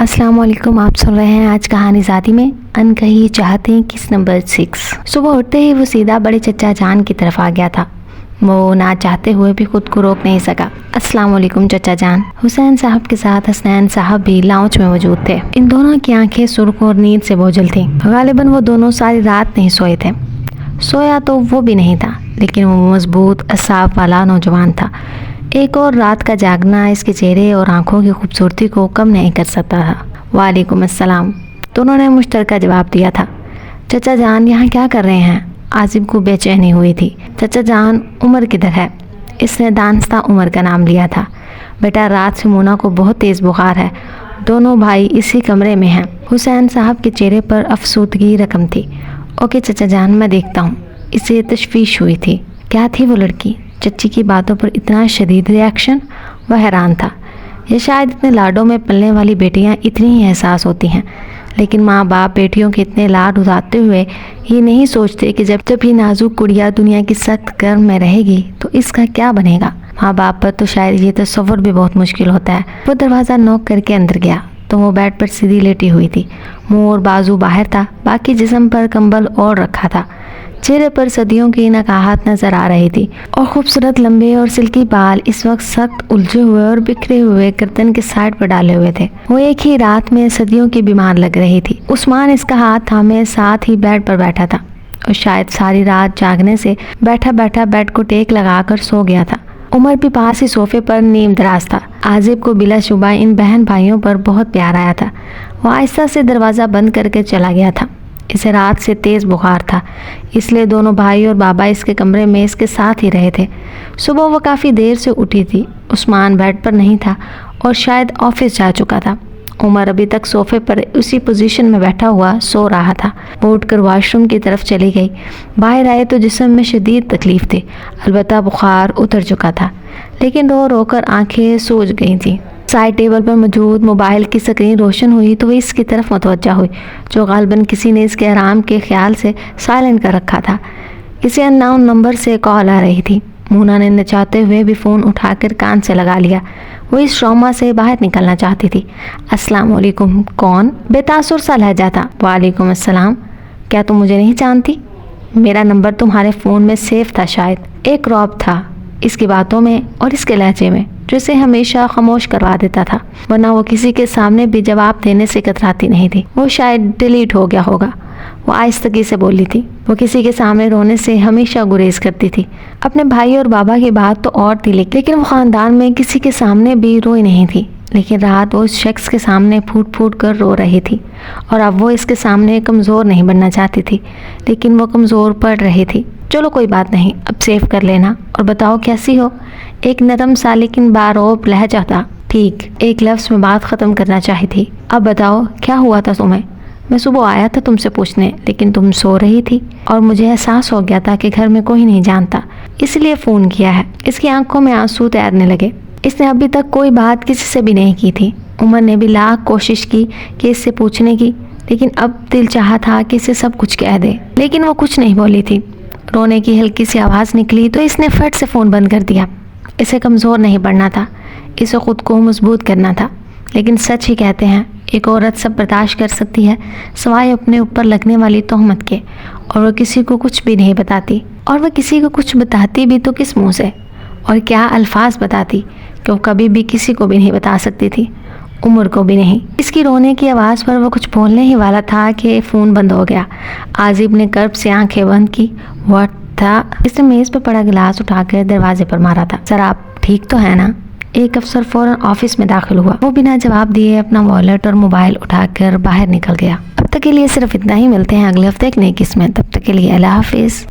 अस्सलाम वालेकुम। आप सुन रहे हैं आज कहानी ज़ादी में अनकही चाहते हैं किस नंबर 6। सुबह उठते ही वो सीधा बड़े चचा जान की तरफ आ गया था। वो ना चाहते हुए भी खुद को रोक नहीं सका। अस्सलाम वालेकुम चचा जान। हुसैन साहब के साथ हसनैन साहब भी लाउंज में मौजूद थे। इन दोनों की आंखें सुर्ख और नींद से बोझल थीं। गालिबन वो दोनों सारी रात नहीं सोए थे। सोया तो वो भी नहीं था, लेकिन वो मजबूत असाब वाला नौजवान था। एक और रात का जागना इसके चेहरे और आंखों की खूबसूरती को कम नहीं कर सकता था। वालेकुम अस्सलाम, दोनों ने मुश्तरका जवाब दिया था। चचा जान यहाँ क्या कर रहे हैं? आसिफ को बेचैनी हुई थी। चचा जान, उमर किधर है? इसने दानस्ता उमर का नाम लिया था। बेटा, रात से मोना को बहुत तेज़ बुखार है। दोनों भाई इसी कमरे में हैं। हुसैन साहब के चेहरे पर अफसोदगी रकम थी। ओके चचा जान, मैं देखता हूँ। इसे तशवीश हुई थी। क्या थी वो लड़की? चच्ची की बातों पर इतना शदीद रिएक्शन? वह हैरान था। ये शायद इतने लाडों में पलने वाली बेटियां इतनी ही एहसास होती हैं, लेकिन माँ बाप बेटियों के इतने लाड उठाते हुए ये नहीं सोचते कि जब ये नाजुक गुड़िया दुनिया की सख्त गर्म में रहेगी तो इसका क्या बनेगा। माँ बाप पर तो शायद ये तस्वुर भी बहुत मुश्किल होता है। वो दरवाज़ा नॉक करके अंदर गया तो वो बेड पर सीधी लेटी हुई थी। मुँह और बाजू बाहर था, बाकी जिस्म पर कंबल ओढ़ रखा था। चेहरे पर सदियों की नकाहत नजर आ रही थी और खूबसूरत लंबे और सिल्की बाल इस वक्त सख्त उलझे हुए और बिखरे हुए गर्दन के साइड पर डाले हुए थे। वो एक ही रात में सदियों की बीमार लग रही थी। उस्मान इसका हाथ थामे साथ ही बेड पर बैठा था और शायद सारी रात जागने से बैठा बैठा बेड को टेक लगाकर सो गया था। उमर भी पास ही सोफे पर नीम दराज था। आजिब को बिलाशुबा इन बहन भाइयों पर बहुत प्यार आया था। वो आहिस्ता से दरवाज़ा बंद करके चला गया था। इसे रात से तेज़ बुखार था, इसलिए दोनों भाई और बाबा इसके कमरे में इसके साथ ही रहे थे। सुबह वो काफ़ी देर से उठी थी। उस्मान बेड पर नहीं था और शायद ऑफिस जा चुका था। उमर अभी तक सोफे पर उसी पोजीशन में बैठा हुआ सो रहा था। वो उठकर वॉशरूम की तरफ चली गई। बाहर आए तो जिस्म में शदीद तकलीफ़ थी। अलबत्ता बुखार उतर चुका था, लेकिन रो रो कर आँखें सूज गई थीं। साइड टेबल पर मौजूद मोबाइल की स्क्रीन रोशन हुई तो वो इसकी तरफ मुतवज्जा हुई, जो गालिबन किसी ने इसके आराम के ख्याल से साइलेंट कर रखा था। किसी अननोन नंबर से कॉल आ रही थी। मोना ने नचाते हुए भी फ़ोन उठाकर कान से लगा लिया। वो इस ट्रॉमा से बाहर निकलना चाहती थी। अस्सलाम वालेकुम। कौन? बेतासुर सा लहजा था। वालेकुम अस्सलाम। क्या तुम मुझे नहीं जानती? मेरा नंबर तुम्हारे फ़ोन में सेफ था शायद। एक रौब था इसकी बातों में और इसके लहजे में, जो इसे हमेशा खामोश करवा देता था, वरना वो किसी के सामने भी जवाब देने से कतराती नहीं थी। वो शायद डिलीट हो गया होगा। वो आहिस्तगी से बोली थी। वो किसी के सामने रोने से हमेशा गुरेज करती थी। अपने भाई और बाबा की बात तो और थी, लेकिन वो ख़ानदान में किसी के सामने भी रोई नहीं थी। लेकिन रात वो उस शख्स के सामने फूट फूट कर रो रही थी और अब वो इसके सामने कमज़ोर नहीं बनना चाहती थी, लेकिन वो कमज़ोर पड़ रही थी। चलो कोई बात नहीं, अब सेव कर लेना और बताओ कैसी हो। एक नरम सा लेकिन बारोब लहजा था। ठीक, एक लफ्ज़ में बात ख़त्म करना चाही थी। अब बताओ क्या हुआ था तुम्हें? मैं सुबह आया था तुमसे पूछने, लेकिन तुम सो रही थी और मुझे एहसास हो गया था कि घर में कोई नहीं जानता, इसलिए फ़ोन किया है। इसकी आंखों में आंसू तैरने लगे। इसने अभी तक कोई बात किसी से भी नहीं की थी। उमर ने भी लाख कोशिश की कि इससे पूछने की, लेकिन अब दिल चाहा था कि इसे सब कुछ कह दे, लेकिन वो कुछ नहीं बोली थी। रोने की हल्की सी आवाज़ निकली तो इसने फट से फ़ोन बंद कर दिया। इसे कमज़ोर नहीं पड़ना था, इसे ख़ुद को मजबूत करना था। लेकिन सच ही कहते हैं, एक औरत सब बर्दाश्त कर सकती है सवाए अपने ऊपर लगने वाली तोहमत के, और वह किसी को कुछ भी नहीं बताती। और वह किसी को कुछ बताती भी तो किस मुँह से, और क्या अल्फाज बताती कि वो कभी भी किसी को भी नहीं बता सकती थी, उम्र को भी नहीं। इसकी रोने की आवाज़ पर वो कुछ बोलने ही वाला था कि फ़ोन बंद हो गया। आजिब ने कर्ब से आंखें बंद की। व्हाट था? इसने मेज़ पर पड़ा गिलास उठाकर दरवाजे पर मारा था। सर आप ठीक तो है ना? एक अफसर फौरन ऑफिस में दाखिल हुआ। वो बिना जवाब दिए अपना वॉलेट और मोबाइल उठाकर बाहर निकल गया। अब तक के लिए सिर्फ इतना ही। मिलते हैं अगले हफ्ते एक नई किस्म में। तब तक के लिए अल्लाह हाफिज़।